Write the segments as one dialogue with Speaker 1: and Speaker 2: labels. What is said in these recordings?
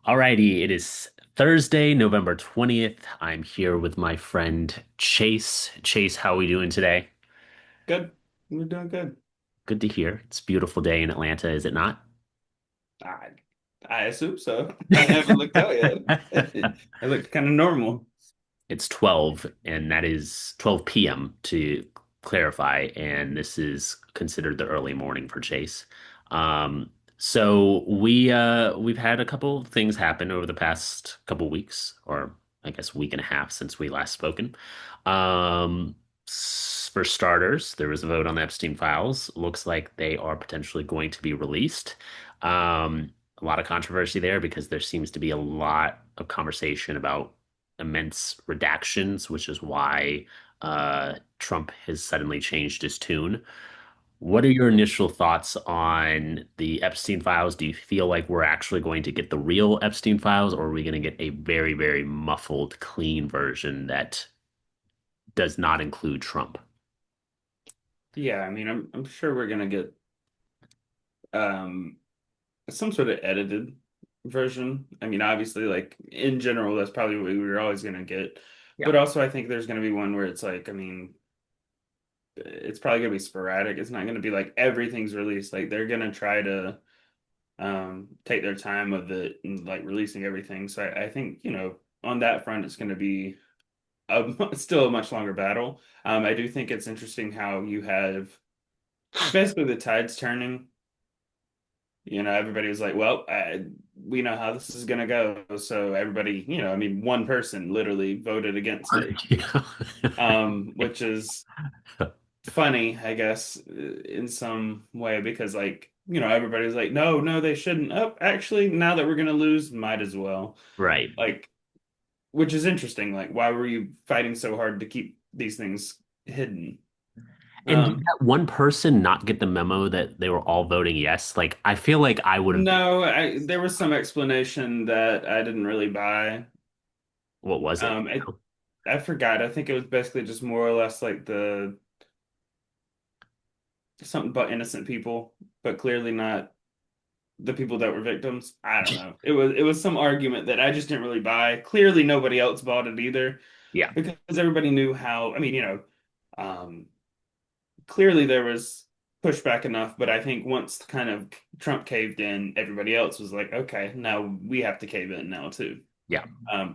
Speaker 1: Alrighty, it is Thursday, November 20th. I'm here with my friend Chase. Chase, how are we doing today?
Speaker 2: Good. We're doing good.
Speaker 1: Good to hear. It's a beautiful day in Atlanta, is it not?
Speaker 2: I I assume so. I haven't looked out yet. It looked kind of normal.
Speaker 1: It's 12, and that is 12 p.m. to clarify, and this is considered the early morning for Chase. So we've had a couple things happen over the past couple weeks, or I guess week and a half since we last spoken. For starters, there was a vote on the Epstein files. Looks like they are potentially going to be released. A lot of controversy there because there seems to be a lot of conversation about immense redactions, which is why Trump has suddenly changed his tune. What are your initial thoughts on the Epstein files? Do you feel like we're actually going to get the real Epstein files, or are we going to get a very, very muffled, clean version that does not include Trump?
Speaker 2: Yeah, I mean, I'm sure we're gonna get um some sort of edited version. I mean, obviously, like in general, that's probably what we were always gonna get.
Speaker 1: Yeah.
Speaker 2: But also, I think there's gonna be one where it's like, I mean, it's probably gonna be sporadic. It's not gonna be like everything's released. Like they're gonna try to take their time with it and like releasing everything. So I think, on that front, it's gonna be still a much longer battle. I do think it's interesting how you have basically the tides turning. Everybody was like, well, we know how this is going to go. So everybody, I mean, one person literally voted against it, which is funny, I guess, in some way, because like, everybody's like, no, no, they shouldn't. Oh, actually, now that we're going to lose, might as well.
Speaker 1: Right.
Speaker 2: Like, which is interesting. Like, why were you fighting so hard to keep these things hidden?
Speaker 1: And did
Speaker 2: Um,
Speaker 1: that one person not get the memo that they were all voting yes? Like, I feel like I would have been,
Speaker 2: no, there was some explanation that I didn't really buy.
Speaker 1: what was it?
Speaker 2: Um, I, I forgot. I think it was basically just more or less like the something about innocent people, but clearly not the people that were victims. I don't know. It was some argument that I just didn't really buy. Clearly nobody else bought it either
Speaker 1: Yeah.
Speaker 2: because everybody knew how, I mean, um, clearly there was pushback enough, but I think once kind of Trump caved in, everybody else was like, okay, now we have to cave in now too.
Speaker 1: Yeah.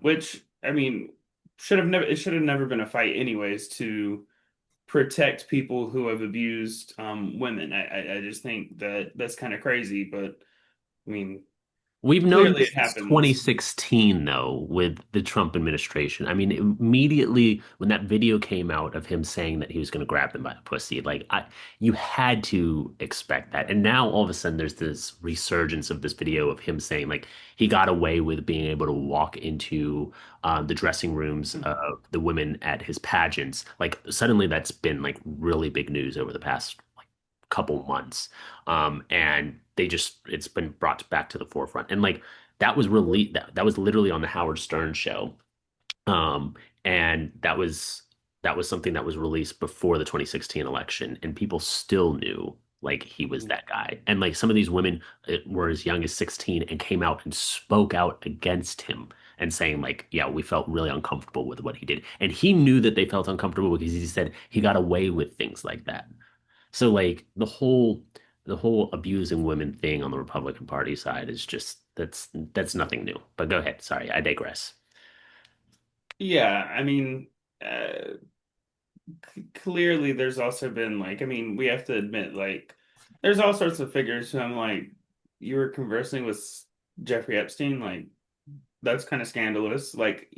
Speaker 2: Which I mean, should have never been a fight anyways to protect people who have abused women. I just think that that's kind of crazy, but I mean,
Speaker 1: We've known
Speaker 2: clearly
Speaker 1: this
Speaker 2: it
Speaker 1: since
Speaker 2: happens.
Speaker 1: 2016, though, with the Trump administration. I mean, immediately when that video came out of him saying that he was going to grab them by the pussy, you had to expect that. And now all of a sudden, there's this resurgence of this video of him saying, like, he got away with being able to walk into the dressing rooms of the women at his pageants. Like, suddenly, that's been like really big news over the past couple months. And it's been brought back to the forefront. And like that was literally on the Howard Stern show. And that was something that was released before the 2016 election, and people still knew like he was that guy. And like some of these women were as young as 16 and came out and spoke out against him and saying like, yeah, we felt really uncomfortable with what he did. And he knew that they felt uncomfortable because he said he got away with things like that. So like the whole abusing women thing on the Republican Party side is just that's nothing new. But go ahead. Sorry, I digress.
Speaker 2: Yeah, I mean, clearly there's also been like, I mean, we have to admit like there's all sorts of figures who I'm like, you were conversing with Jeffrey Epstein, like that's kind of scandalous. Like,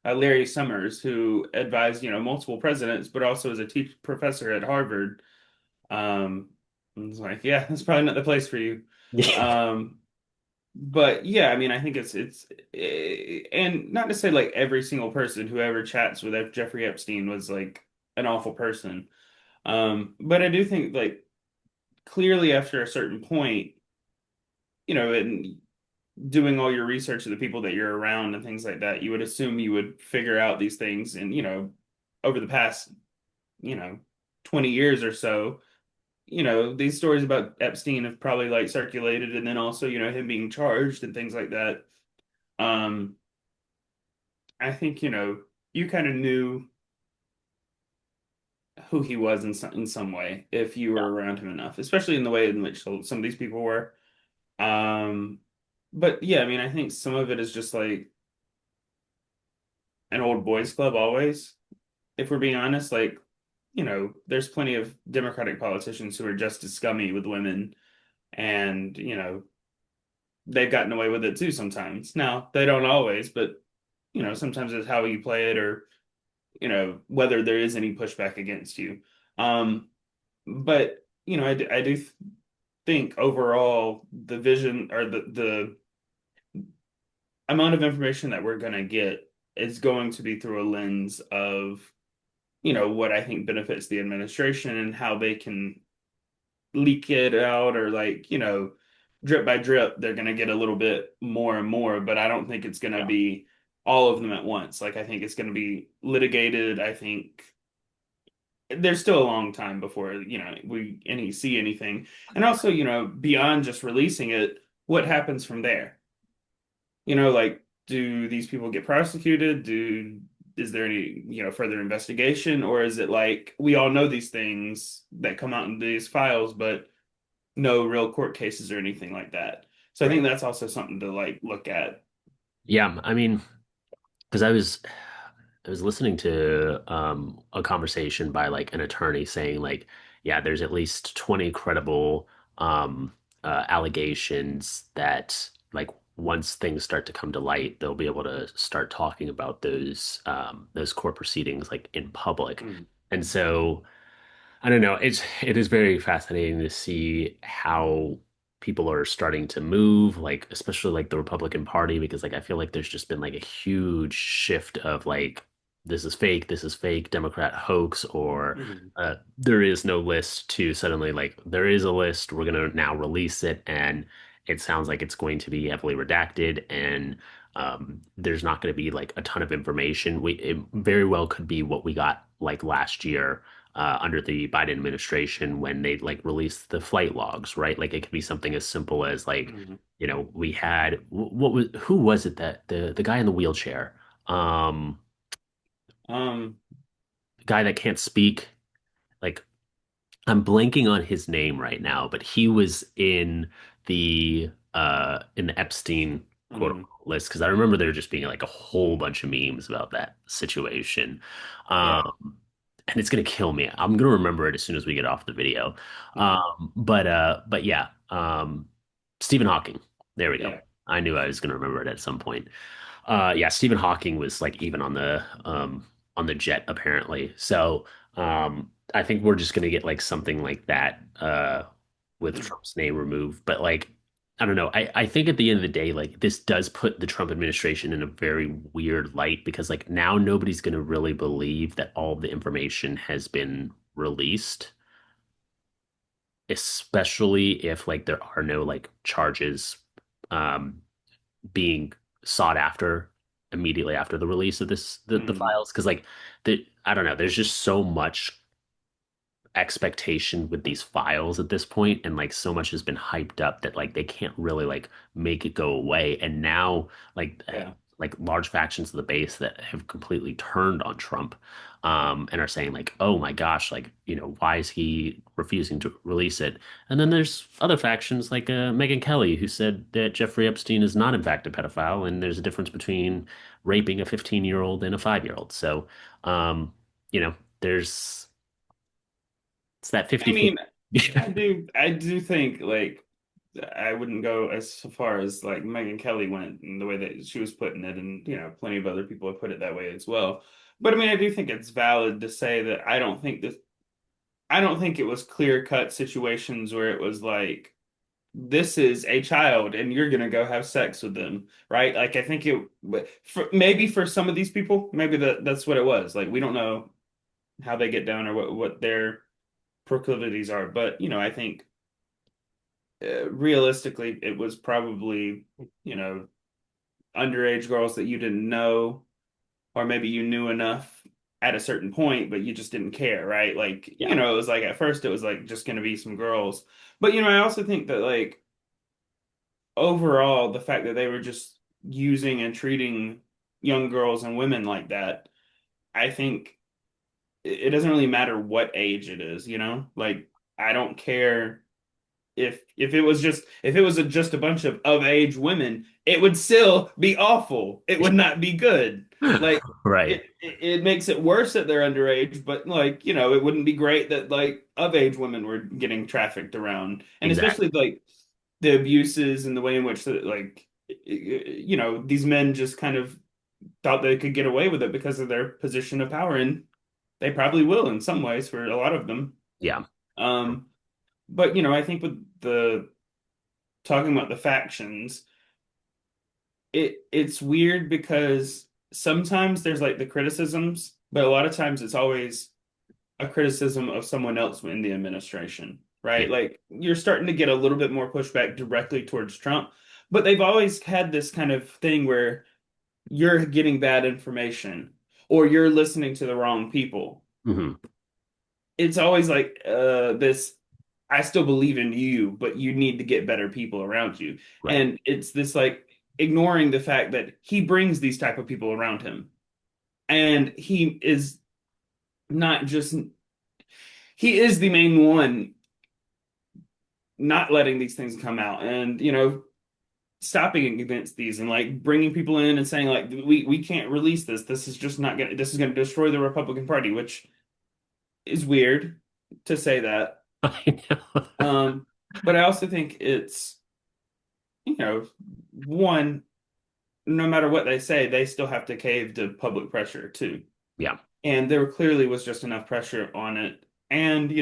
Speaker 2: Larry Summers, who advised, multiple presidents, but also as a teach professor at Harvard. And it's like, yeah, that's probably not the place for you.
Speaker 1: Yeah.
Speaker 2: Um, but yeah, I mean, I think and not to say like every single person who ever chats with Jeffrey Epstein was like an awful person. But I do think like clearly after a certain point, and doing all your research of the people that you're around and things like that, you would assume you would figure out these things. And, over the past, you know, 20 years or so, these stories about Epstein have probably like circulated, and then also, him being charged and things like that. Um, I think, you kind of knew who he was in some way if you
Speaker 1: Yeah.
Speaker 2: were around him enough, especially in the way in which some of these people were. Um, but yeah, I mean, I think some of it is just like an old boys club always. If we're being honest, like, there's plenty of Democratic politicians who are just as scummy with women, and they've gotten away with it too sometimes. Now, they don't always, but sometimes it's how you play it, or whether there is any pushback against you. Um, but I do think overall the vision, or the amount of information that we're going to get is going to be through a lens of what I think benefits the administration and how they can leak it out, or like drip by drip they're going to get a little bit more and more, but I don't think it's going to
Speaker 1: Yeah.
Speaker 2: be all of them at once. Like, I think it's going to be litigated. I think there's still a long time before we see anything. And also, beyond just releasing it, what happens from there? Like, do these people get prosecuted? Is there any, further investigation? Or is it like we all know these things that come out in these files, but no real court cases or anything like that? So I think
Speaker 1: Right.
Speaker 2: that's also something to like look at.
Speaker 1: Yeah. I mean, because I was listening to a conversation by like an attorney saying like, yeah, there's at least 20 credible um allegations that like once things start to come to light, they'll be able to start talking about those court proceedings like in public.
Speaker 2: Mm,
Speaker 1: And so I don't know. It is very fascinating to see how people are starting to move, like especially like the Republican Party, because like I feel like there's just been like a huge shift of like this is fake, Democrat hoax, or
Speaker 2: mhm.
Speaker 1: there is no list to suddenly like there is a list, we're gonna now release it, and it sounds like it's going to be heavily redacted, and there's not going to be like a ton of information. It very well could be what we got like last year under the Biden administration when they like released the flight logs, right? Like it could be something as simple as like,
Speaker 2: Mhm.
Speaker 1: we had what was who was it that the guy in the wheelchair, um,
Speaker 2: Um,
Speaker 1: the guy that can't speak, like I'm blanking on his name right now, but he was in the Epstein quote
Speaker 2: mhm.
Speaker 1: unquote list because I remember there just being like a whole bunch of memes about that situation.
Speaker 2: Yeah.
Speaker 1: And it's gonna kill me. I'm gonna remember it as soon as we get off the video.
Speaker 2: Mhm.
Speaker 1: But yeah, Stephen Hawking. There we go.
Speaker 2: Yeah.
Speaker 1: I knew I was gonna remember it at some point. Yeah, Stephen Hawking was like even on the jet apparently. So I think we're just gonna get like something like that with
Speaker 2: Mm.
Speaker 1: Trump's name removed. But like I don't know. I think at the end of the day, like this does put the Trump administration in a very weird light because like now nobody's gonna really believe that all the information has been released, especially if like there are no like charges um being sought after immediately after the release of the
Speaker 2: Mhm.
Speaker 1: files because like I don't know, there's just so much expectation with these files at this point, and like so much has been hyped up that like they can't really like make it go away. And now like
Speaker 2: Yeah.
Speaker 1: like large factions of the base that have completely turned on Trump and are saying like, oh my gosh, like why is he refusing to release it? And then there's other factions like Megyn Kelly who said that Jeffrey Epstein is not in fact a pedophile, and there's a difference between raping a 15-year-old and a 5-year-old. So um there's it's that
Speaker 2: I
Speaker 1: 50-50.
Speaker 2: mean, I do think like I wouldn't go as far as like Megyn Kelly went in the way that she was putting it, and plenty of other people have put it that way as well. But I mean, I do think it's valid to say that I don't think it was clear cut situations where it was like, this is a child and you're gonna go have sex with them, right? Like, I think maybe for some of these people, maybe that's what it was. Like, we don't know how they get down or what their proclivities are, but I think realistically, it was probably you know underage girls that you didn't know, or maybe you knew enough. at a certain point, but you just didn't care, right? Like,
Speaker 1: Yeah.
Speaker 2: it was like at first it was like just gonna be some girls. But I also think that like overall the fact that they were just using and treating young girls and women like that, I think it doesn't really matter what age it is, you know? Like I don't care if it was just a bunch of age women, it would still be awful. It would not be good. Like
Speaker 1: Right.
Speaker 2: it makes it worse that they're underage, but like, it wouldn't be great that like of age women were getting trafficked around. And especially
Speaker 1: Exactly.
Speaker 2: like the abuses and the way in which like these men just kind of thought they could get away with it because of their position of power, and they probably will in some ways for a lot of them.
Speaker 1: Yeah.
Speaker 2: Um, but I think with the talking about the factions, it's weird because sometimes there's like the criticisms, but a lot of times it's always a criticism of someone else in the administration,
Speaker 1: Yeah.
Speaker 2: right? Like you're starting to get a little bit more pushback directly towards Trump, but they've always had this kind of thing where you're getting bad information or you're listening to the wrong people.
Speaker 1: Hmm.
Speaker 2: It's always like this I still believe in you, but you need to get better people around you.
Speaker 1: Right.
Speaker 2: And it's this like ignoring the fact that he brings these type of people around him. And not just he is the main one not letting these things come out and stopping against these and like bringing people in and saying like we can't release this. This is just not gonna this is gonna destroy the Republican Party, which is weird to say that.
Speaker 1: I know.
Speaker 2: Um, but I also think it's, you know, one, no matter what they say, they still have to cave to public pressure too.
Speaker 1: Yeah.
Speaker 2: And there clearly was just enough pressure on it. And,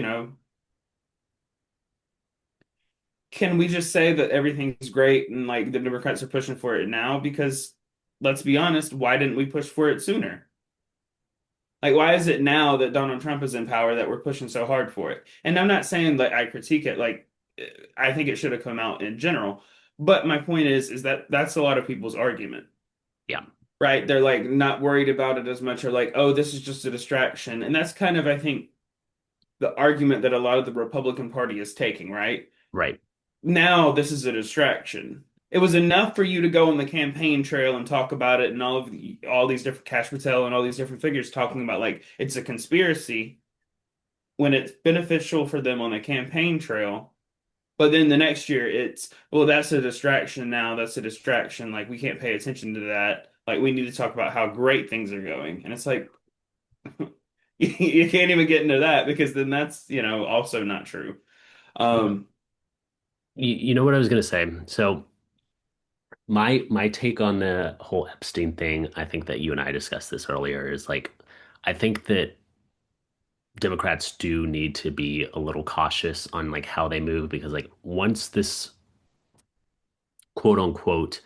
Speaker 2: can we just say that everything's great and like the Democrats are pushing for it now? Because let's be honest, why didn't we push for it sooner? Like, why is it now that Donald Trump is in power that we're pushing so hard for it? And I'm not saying that I critique it. Like, I think it should have come out in general. But my point is that that's a lot of people's argument,
Speaker 1: Yeah.
Speaker 2: right? They're like not worried about it as much, or like, oh, this is just a distraction. And that's kind of, I think, the argument that a lot of the Republican Party is taking, right?
Speaker 1: Right.
Speaker 2: Now this is a distraction. It was enough for you to go on the campaign trail and talk about it, and all these different Cash Patel and all these different figures talking about like it's a conspiracy when it's beneficial for them on a campaign trail. But then the next year it's, well, that's a distraction now. That's a distraction. Like we can't pay attention to that. Like we need to talk about how great things are going. And it's like you can't even get into that because then that's, also not true. Um,
Speaker 1: You know what I was gonna say? So my take on the whole Epstein thing, I think that you and I discussed this earlier, is like I think that Democrats do need to be a little cautious on like how they move because like once this quote unquote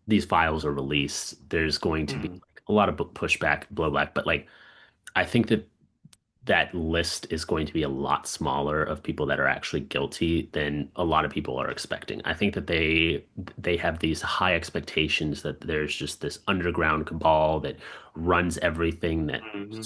Speaker 1: these files are released, there's going to be
Speaker 2: mhm,
Speaker 1: like, a lot of pushback, blowback, but like I think that that list is going to be a lot smaller of people that are actually guilty than a lot of people are expecting. I think that they have these high expectations that there's just this underground cabal that runs everything that
Speaker 2: mhm,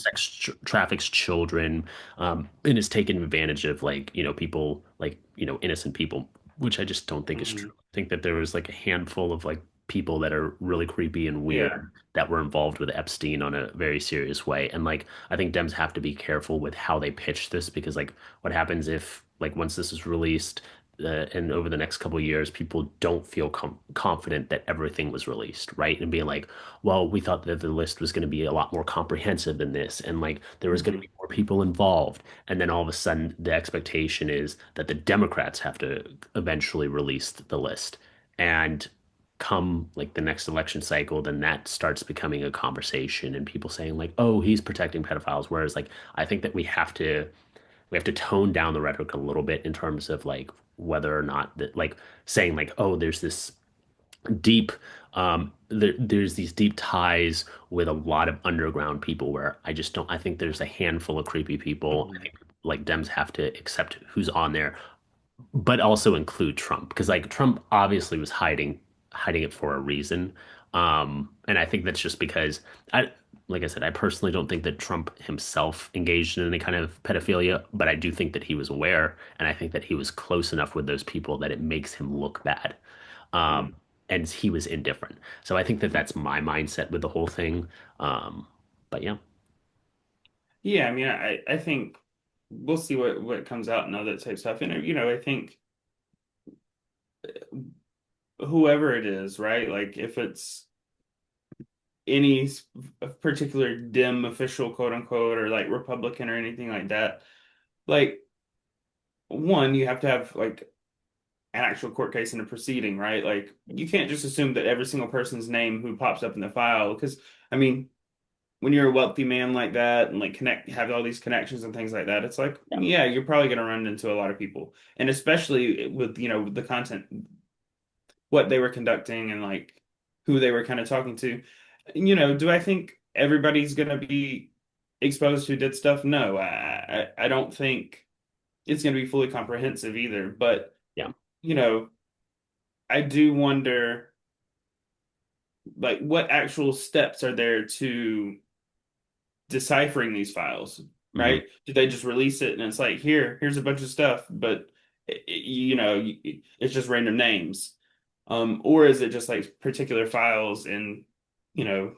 Speaker 1: traffics children, and is taking advantage of like people like innocent people, which I just don't think is true.
Speaker 2: mhm.
Speaker 1: I think that there was like a handful of like people that are really creepy and
Speaker 2: Yeah.
Speaker 1: weird that were involved with Epstein on a very serious way. And like I think Dems have to be careful with how they pitch this because like what happens if like once this is released and over the next couple of years people don't feel confident that everything was released, right? And being like, well, we thought that the list was going to be a lot more comprehensive than this and like there was going to
Speaker 2: Mhm,
Speaker 1: be more people involved. And then all of a sudden the expectation is that the Democrats have to eventually release the list. And come like the next election cycle, then that starts becoming a conversation and people saying like, oh, he's protecting pedophiles. Whereas like I think that we have to tone down the rhetoric a little bit in terms of like whether or not that like saying like, oh, there's this deep there's these deep ties with a lot of underground people where I just don't I think there's a handful of creepy people. I
Speaker 2: mhm.
Speaker 1: think like Dems have to accept who's on there but also include Trump because like Trump obviously was hiding it for a reason. And I think that's just because like I said, I personally don't think that Trump himself engaged in any kind of pedophilia, but I do think that he was aware, and I think that he was close enough with those people that it makes him look bad. Um,
Speaker 2: Mm.
Speaker 1: and he was indifferent. So I think that that's my mindset with the whole thing. But yeah,
Speaker 2: Yeah, I mean, I think we'll see what comes out and all that type of stuff. And I think whoever it is, right? Like if it's any particular dim official, quote unquote, or like Republican or anything like that, like one, you have to have like an actual court case and a proceeding, right? Like you can't just assume that every single person's name who pops up in the file, because I mean, when you're a wealthy man like that and like have all these connections and things like that, it's like,
Speaker 1: yeah,
Speaker 2: yeah, you're probably going to run into a lot of people. And especially with, the content, what they were conducting and like who they were kind of talking to. Do I think everybody's going to be exposed who did stuff? No, I don't think it's going to be fully comprehensive either. But,
Speaker 1: yeah,
Speaker 2: you know, I do wonder like what actual steps are there to deciphering these files,
Speaker 1: hmm
Speaker 2: right? Do they just release it and it's like, here's a bunch of stuff, but it's just random names, or is it just like particular files and you know,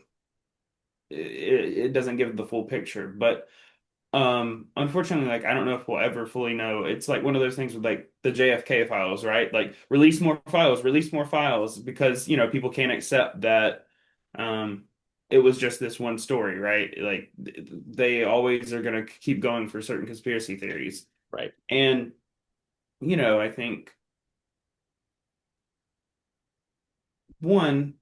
Speaker 2: it doesn't give the full picture? But unfortunately, like I don't know if we'll ever fully know. It's like one of those things with like the JFK files, right? Like release more files because people can't accept that it was just this one story, right? Like they always are going to keep going for certain conspiracy theories.
Speaker 1: right,
Speaker 2: And I think one,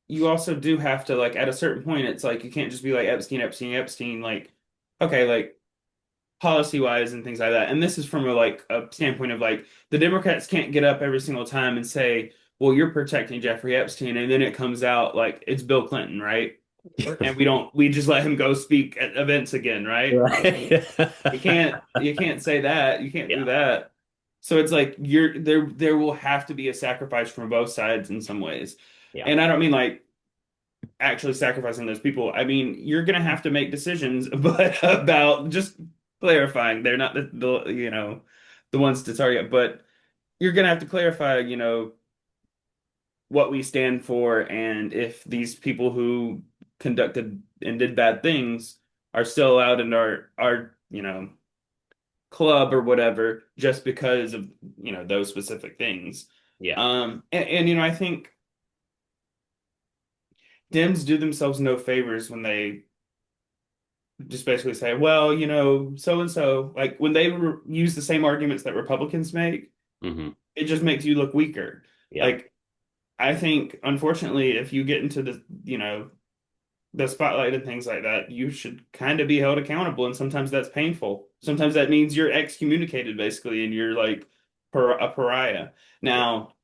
Speaker 2: you also do have to like at a certain point, it's like you can't just be like Epstein, Epstein, Epstein, like okay, like policy wise and things like that. And this is from a standpoint of like the Democrats can't get up every single time and say, well, you're protecting Jeffrey Epstein, and then it comes out like it's Bill Clinton, right? And we just let him go speak at events again, right?
Speaker 1: right,
Speaker 2: You can't say that. You can't do
Speaker 1: yeah,
Speaker 2: that. So it's like there will have to be a sacrifice from both sides in some ways.
Speaker 1: yeah,
Speaker 2: And I don't mean like actually sacrificing those people. I mean, you're gonna have to make decisions, but about just clarifying they're not the ones to target, but you're gonna have to clarify, what we stand for and if these people who conducted and did bad things are still allowed in our club or whatever just because of those specific things.
Speaker 1: yeah,
Speaker 2: And I think Dems do themselves no favors when they just basically say, well, so and so, like when they use the same arguments that Republicans make,
Speaker 1: hmm
Speaker 2: it just makes you look weaker.
Speaker 1: yeah,
Speaker 2: Like, I think, unfortunately, if you get into the spotlight and things like that, you should kind of be held accountable. And sometimes that's painful. Sometimes that means you're excommunicated, basically, and you're like a pariah.
Speaker 1: yeah.
Speaker 2: Now,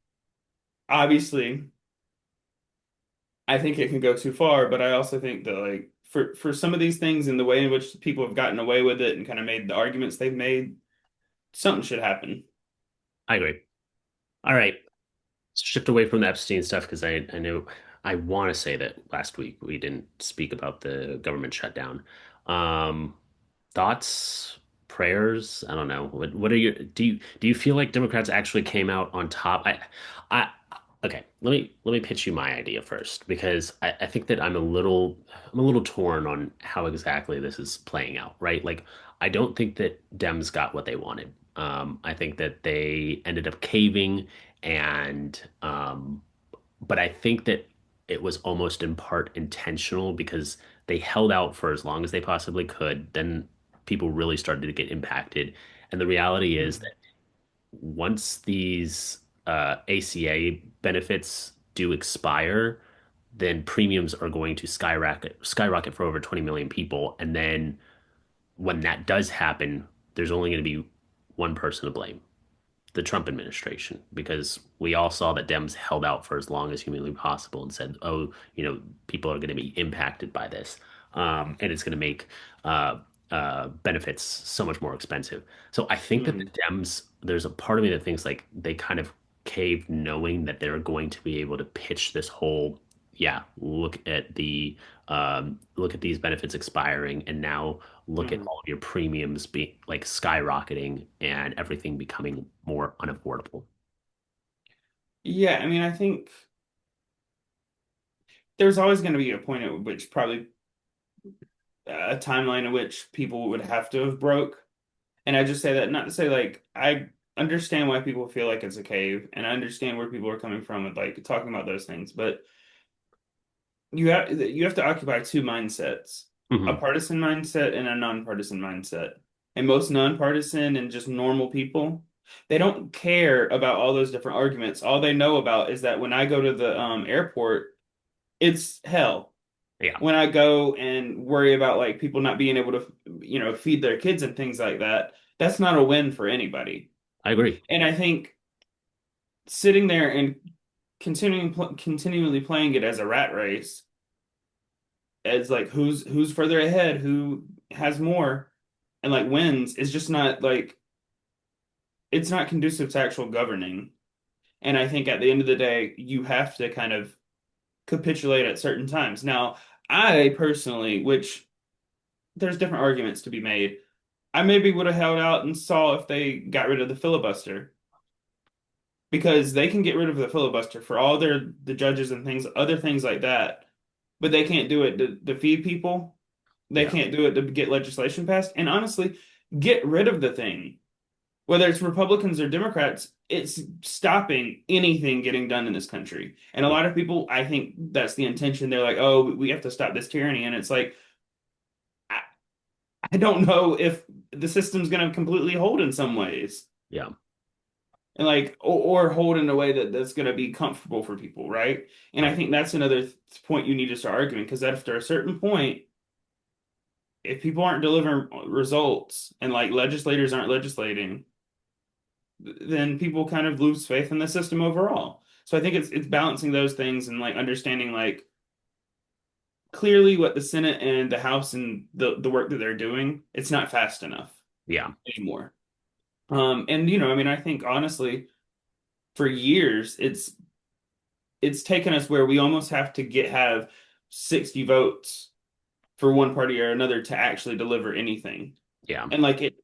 Speaker 2: obviously, I think it can go too far, but I also think that like for some of these things and the way in which people have gotten away with it and kind of made the arguments they've made, something should happen.
Speaker 1: I agree. All right. Shift away from the Epstein stuff because I know I want to say that last week we didn't speak about the government shutdown. Um, thoughts, prayers? I don't know. What are your do you feel like Democrats actually came out on top? I okay. Let me pitch you my idea first because I think that I'm a little torn on how exactly this is playing out, right? Like I don't think that Dems got what they wanted. I think that they ended up caving and but I think that it was almost in part intentional because they held out for as long as they possibly could. Then people really started to get impacted. And the reality is
Speaker 2: Mm.
Speaker 1: that once these ACA benefits do expire, then premiums are going to skyrocket for over 20 million people. And then when that does happen, there's only going to be one person to blame, the Trump administration, because we all saw that Dems held out for as long as humanly possible and said, "Oh, people are going to be impacted by this, and it's going to make benefits so much more expensive." So I think that the
Speaker 2: Mm.
Speaker 1: Dems, there's a part of me that thinks like they kind of caved, knowing that they're going to be able to pitch this whole, yeah, look at these benefits expiring, and now look at
Speaker 2: Mhm.
Speaker 1: all of your premiums be like skyrocketing and everything becoming more unaffordable.
Speaker 2: Yeah, I mean, I think there's always going to be a point at which probably a timeline in which people would have to have broke. And I just say that not to say like I understand why people feel like it's a cave, and I understand where people are coming from with like talking about those things, but you have to occupy two mindsets, a
Speaker 1: Hmm.
Speaker 2: partisan mindset and a nonpartisan mindset. And most nonpartisan and just normal people, they don't care about all those different arguments. All they know about is that when I go to the airport, it's hell.
Speaker 1: Yeah,
Speaker 2: When I go and worry about like people not being able to, feed their kids and things like that, that's not a win for anybody.
Speaker 1: I agree.
Speaker 2: And I think sitting there and continually playing it as a rat race, as like who's further ahead, who has more, and like wins, is just not like it's not conducive to actual governing. And I think at the end of the day, you have to kind of capitulate at certain times. Now, I personally, which there's different arguments to be made, I maybe would have held out and saw if they got rid of the filibuster because they can get rid of the filibuster for all the judges and things, other things like that, but they can't do it to feed people. They
Speaker 1: Yeah,
Speaker 2: can't do it to get legislation passed. And honestly, get rid of the thing. Whether it's Republicans or Democrats, it's stopping anything getting done in this country. And a
Speaker 1: yeah,
Speaker 2: lot of people, I think that's the intention. They're like, oh, we have to stop this tyranny. And it's like, I, I don't know if the system's going to completely hold in some ways.
Speaker 1: yeah,
Speaker 2: And like, or hold in a way that's going to be comfortable for people, right? And I
Speaker 1: right.
Speaker 2: think that's another point you need to start arguing because after a certain point, if people aren't delivering results and like legislators aren't legislating, then people kind of lose faith in the system overall. So I think it's balancing those things and like understanding like clearly what the Senate and the House and the work that they're doing, it's not fast enough
Speaker 1: Yeah,
Speaker 2: anymore. And I mean, I think honestly, for years, it's taken us where we almost have to have 60 votes for one party or another to actually deliver anything.
Speaker 1: yeah,
Speaker 2: And like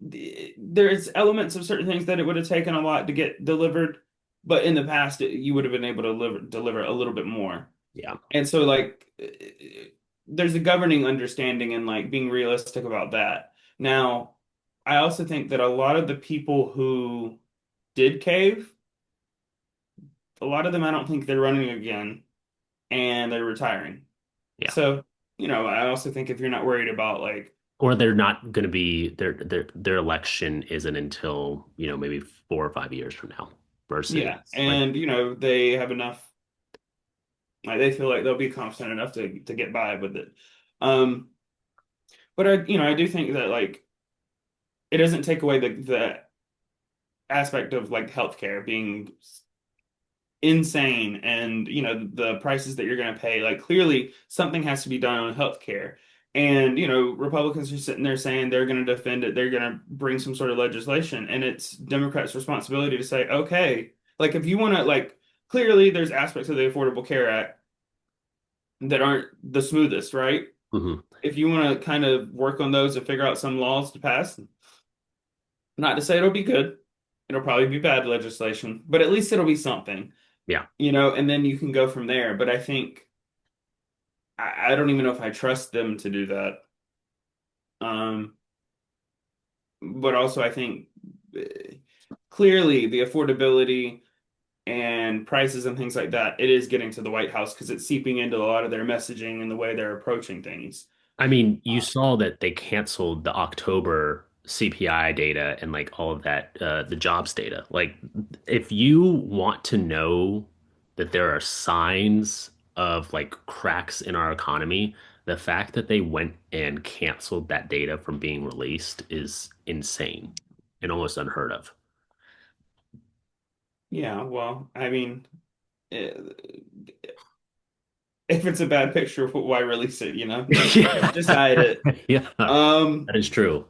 Speaker 2: there's elements of certain things that it would have taken a lot to get delivered, but in the past you would have been able to deliver a little bit more.
Speaker 1: yeah,
Speaker 2: And so like there's a governing understanding and like being realistic about that. Now, I also think that a lot of the people who did cave, a lot of them I don't think they're running again and they're retiring.
Speaker 1: yeah.
Speaker 2: So, I also think if you're not worried about like
Speaker 1: Or they're not going to be their election isn't until, maybe 4 or 5 years from now versus
Speaker 2: yeah,
Speaker 1: like,
Speaker 2: and they have enough. Like they feel like they'll be confident enough to get by with it. Um, but I do think that like it doesn't take away the aspect of like healthcare being insane and the prices that you're going to pay. Like clearly something has to be done on healthcare. And Republicans are sitting there saying they're going to defend it, they're going to bring some sort of legislation, and it's Democrats' responsibility to say, okay, like if you want to like clearly there's aspects of the Affordable Care Act that aren't the smoothest, right?
Speaker 1: mhm,
Speaker 2: If you want to kind of work on those and figure out some laws to pass, not to say it'll be good, it'll probably be bad legislation, but at least it'll be something,
Speaker 1: yeah.
Speaker 2: and then you can go from there. But I think I don't even know if I trust them to do that. Um, but also I think clearly the affordability and prices and things like that, it is getting to the White House because it's seeping into a lot of their messaging and the way they're approaching things.
Speaker 1: I mean, you saw that they canceled the October CPI data and like all of that, the jobs data. Like, if you want to know that there are signs of like cracks in our economy, the fact that they went and canceled that data from being released is insane and almost unheard of.
Speaker 2: Yeah, well, I mean, if it's a bad picture, why release it?
Speaker 1: Yeah.
Speaker 2: Decide it.
Speaker 1: Yeah,
Speaker 2: Um,
Speaker 1: that is true.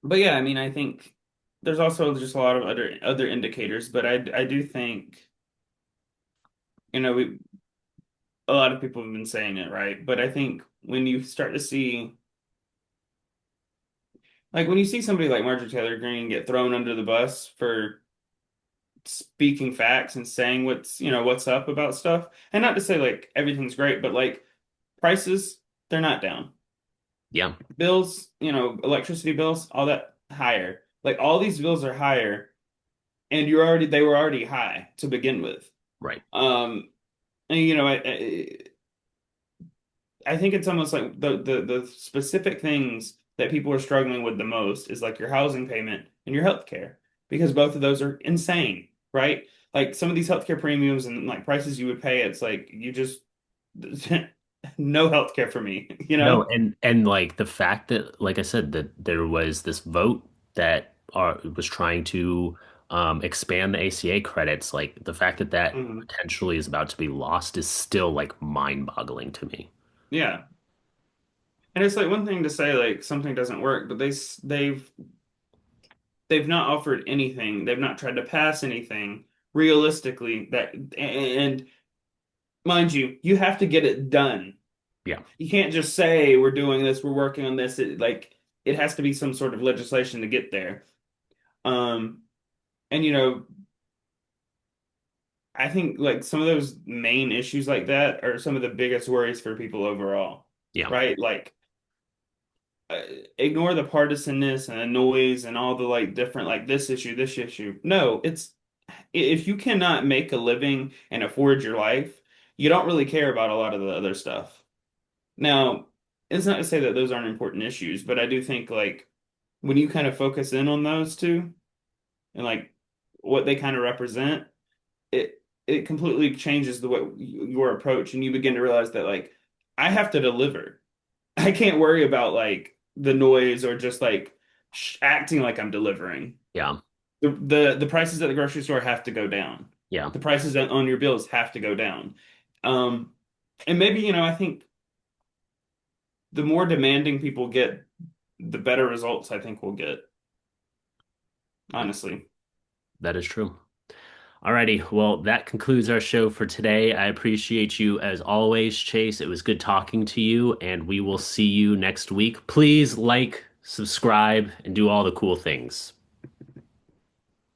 Speaker 2: but yeah, I mean, I think there's also just a lot of other indicators, but I do think we a lot of people have been saying it, right? But I think when you start to see, like when you see somebody like Marjorie Taylor Greene get thrown under the bus for speaking facts and saying what's up about stuff, and not to say like everything's great, but like prices, they're not down.
Speaker 1: Yeah,
Speaker 2: Bills, electricity bills, all that higher. Like all these bills are higher, and they were already high to begin with.
Speaker 1: right.
Speaker 2: And I think it's almost like the specific things that people are struggling with the most is like your housing payment and your health care, because both of those are insane, right? Like some of these healthcare premiums and like prices you would pay, it's like you just no healthcare for me, you
Speaker 1: No,
Speaker 2: know?
Speaker 1: and like the fact that, like I said, that there was this vote that was trying to expand the ACA credits, like the fact that that
Speaker 2: Mhm.
Speaker 1: potentially is about to be lost is still like mind-boggling to me.
Speaker 2: Yeah. And it's like one thing to say like something doesn't work, but they've not offered anything. They've not tried to pass anything realistically that and mind you, you have to get it done.
Speaker 1: Yeah,
Speaker 2: You can't just say we're doing this, we're working on this. It has to be some sort of legislation to get there. Um, and I think like some of those main issues like that are some of the biggest worries for people overall,
Speaker 1: yeah,
Speaker 2: right? Like uh, ignore the partisanness and the noise and all the like different like this issue, this issue. No, it's if you cannot make a living and afford your life, you don't really care about a lot of the other stuff. Now, it's not to say that those aren't important issues, but I do think like when you kind of focus in on those two and like what they kind of represent, it completely changes the way your approach, and you begin to realize that like I have to deliver. I can't worry about like the noise or just like acting like I'm delivering.
Speaker 1: yeah,
Speaker 2: The prices at the grocery store have to go down.
Speaker 1: yeah.
Speaker 2: The prices on your bills have to go down. Um, and maybe, I think the more demanding people get, the better results I think we'll get, honestly.
Speaker 1: That is true. Alrighty, well, that concludes our show for today. I appreciate you as always, Chase. It was good talking to you, and we will see you next week. Please like, subscribe, and do all the cool things.